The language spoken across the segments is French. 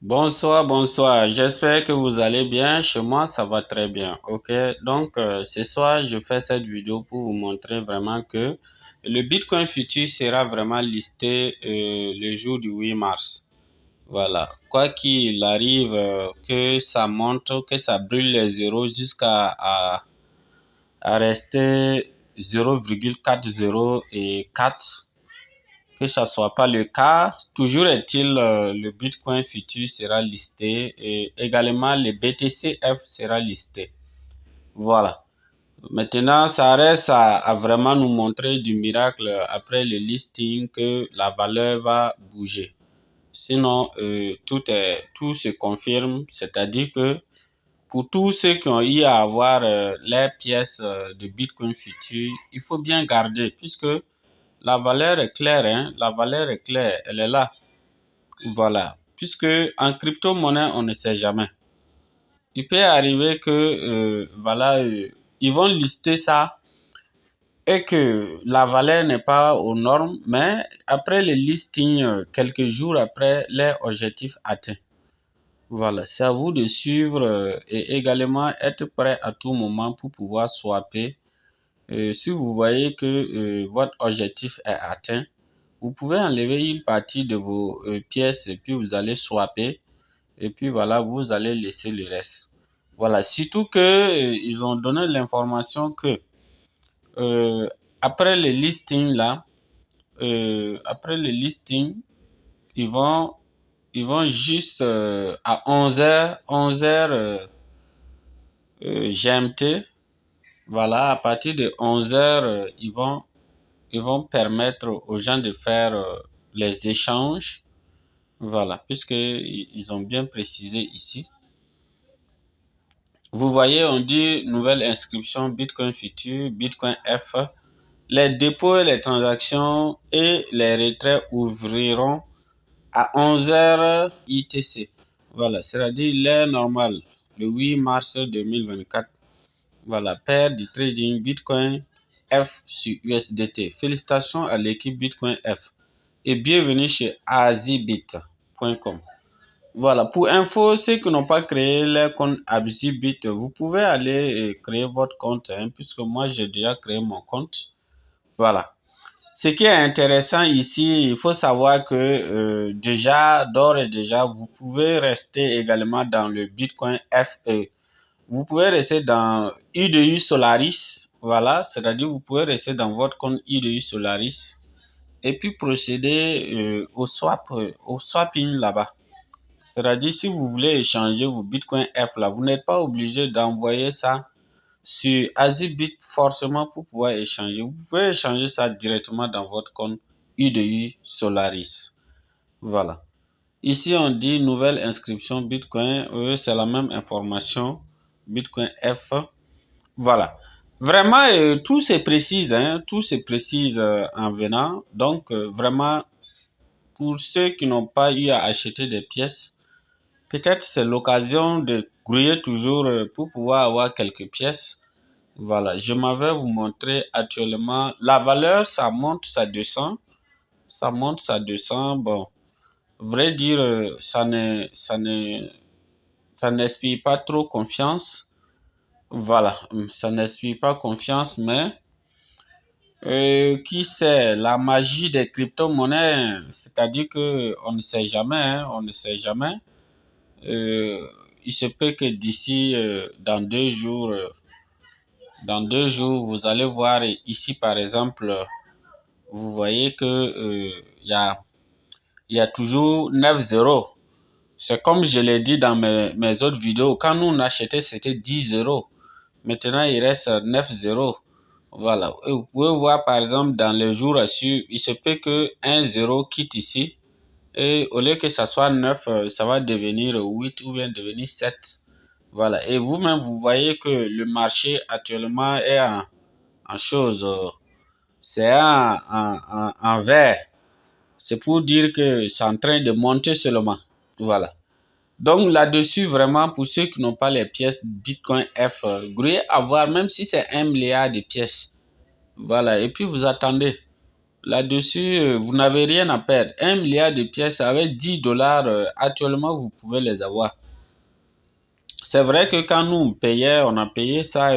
Bonsoir, bonsoir. J'espère que vous allez bien. Chez moi, ça va très bien. Ok. Donc, ce soir, je fais cette vidéo pour vous montrer vraiment que le Bitcoin futur sera vraiment listé le jour du 8 mars. Voilà. Quoi qu'il arrive, que ça monte, que ça brûle les zéros jusqu'à à rester 0,40 et 4, que ça soit pas le cas. Toujours est-il, le Bitcoin futur sera listé et également le BTCF sera listé. Voilà. Maintenant, ça reste à vraiment nous montrer du miracle après le listing que la valeur va bouger. Sinon, tout se confirme, c'est-à-dire que pour tous ceux qui ont eu à avoir les pièces de Bitcoin futur, il faut bien garder puisque la valeur est claire, hein? La valeur est claire, elle est là. Voilà. Puisque en crypto-monnaie, on ne sait jamais. Il peut arriver que, voilà, ils vont lister ça et que la valeur n'est pas aux normes, mais après le listing, quelques jours après, les objectifs atteints. Voilà, c'est à vous de suivre et également être prêt à tout moment pour pouvoir swapper. Si vous voyez que votre objectif est atteint, vous pouvez enlever une partie de vos pièces et puis vous allez swapper et puis voilà, vous allez laisser le reste. Voilà, surtout que ils ont donné l'information que euh, après le listing là, après le listing, ils vont ils vont juste à 11 heures GMT. Voilà, à partir de 11 heures, ils vont permettre aux gens de faire les échanges. Voilà, puisqu'ils ont bien précisé ici. Vous voyez, on dit nouvelle inscription Bitcoin futur, Bitcoin F. Les dépôts et les transactions et les retraits ouvriront à 11 heures ITC. Voilà, c'est-à-dire l'heure normale, le 8 mars 2024. Voilà, paire du trading Bitcoin F sur USDT. Félicitations à l'équipe Bitcoin F et bienvenue chez azibit.com. Voilà, pour info, ceux qui n'ont pas créé leur compte Azibit, vous pouvez aller créer votre compte, hein, puisque moi j'ai déjà créé mon compte. Voilà. Ce qui est intéressant ici, il faut savoir que déjà, d'ores et déjà, vous pouvez rester également dans le Bitcoin FE. Vous pouvez rester dans UDU Solaris, voilà, c'est-à-dire vous pouvez rester dans votre compte UDU Solaris et puis procéder au swapping là-bas. C'est-à-dire si vous voulez échanger vos Bitcoin F là, vous n'êtes pas obligé d'envoyer ça sur Azibit forcément pour pouvoir échanger. Vous pouvez échanger ça directement dans votre compte UDU Solaris. Voilà. Ici, on dit nouvelle inscription Bitcoin. C'est la même information. Bitcoin F. Voilà. Vraiment, tout se précise, hein, tout se précise en venant. Donc, vraiment, pour ceux qui n'ont pas eu à acheter des pièces, peut-être c'est l'occasion de grouiller toujours pour pouvoir avoir quelques pièces. Voilà, je m'avais vous montrer actuellement la valeur, ça monte, ça descend, ça monte, ça descend. Bon, vrai dire, ça n'inspire pas trop confiance. Voilà, ça n'inspire pas confiance, mais qui sait, la magie des crypto-monnaies, c'est-à-dire que on ne sait jamais, hein, on ne sait jamais. Euh, il se peut que d'ici dans 2 jours, vous allez voir ici par exemple, vous voyez que il y a toujours 9 zéros. C'est comme je l'ai dit dans mes autres vidéos. Quand nous on achetait, c'était 10 euros. Maintenant, il reste 9 zéros. Voilà. Et vous pouvez voir par exemple dans les jours à suivre, il se peut que 1 zéro quitte ici. Et au lieu que ça soit 9, ça va devenir 8 ou bien devenir 7. Voilà. Et vous-même, vous voyez que le marché actuellement est en chose. C'est en vert. C'est pour dire que c'est en train de monter seulement. Voilà. Donc là-dessus, vraiment, pour ceux qui n'ont pas les pièces Bitcoin F, grouillez à voir, même si c'est 1 milliard de pièces. Voilà. Et puis vous attendez. Là-dessus, vous n'avez rien à perdre. 1 milliard de pièces avec 10 dollars, actuellement, vous pouvez les avoir. C'est vrai que quand nous on a payé ça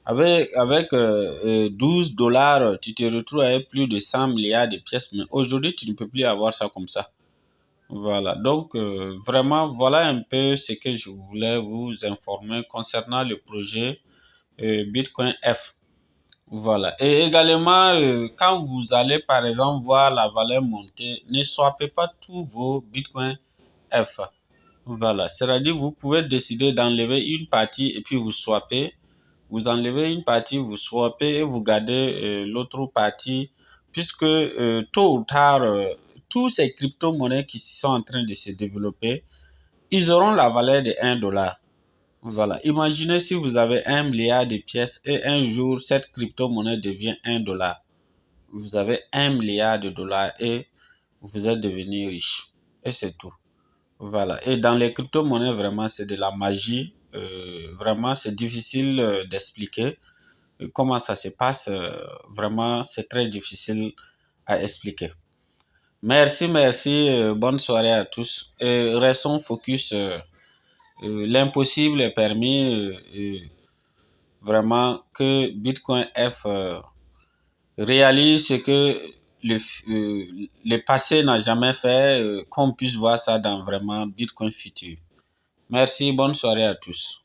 avec 12 dollars, tu te retrouves avec plus de 100 milliards de pièces. Mais aujourd'hui, tu ne peux plus avoir ça comme ça. Voilà, donc vraiment, voilà un peu ce que je voulais vous informer concernant le projet Bitcoin F. Voilà. Et également, quand vous allez par exemple voir la valeur monter, ne swappez pas tous vos Bitcoin F. Voilà. C'est-à-dire, vous pouvez décider d'enlever une partie et puis vous swappez. Vous enlevez une partie, vous swappez et vous gardez l'autre partie, puisque tôt ou tard, tous ces crypto-monnaies qui sont en train de se développer, ils auront la valeur de 1 dollar. Voilà. Imaginez si vous avez 1 milliard de pièces et un jour, cette crypto-monnaie devient 1 dollar. Vous avez 1 milliard de dollars et vous êtes devenu riche. Et c'est tout. Voilà. Et dans les crypto-monnaies, vraiment, c'est de la magie. Vraiment, c'est difficile d'expliquer comment ça se passe. Vraiment, c'est très difficile à expliquer. Merci, merci. Bonne soirée à tous. Restons focus. L'impossible est permis. Vraiment que Bitcoin F réalise ce que le passé n'a jamais fait, qu'on puisse voir ça dans vraiment Bitcoin futur. Merci, bonne soirée à tous.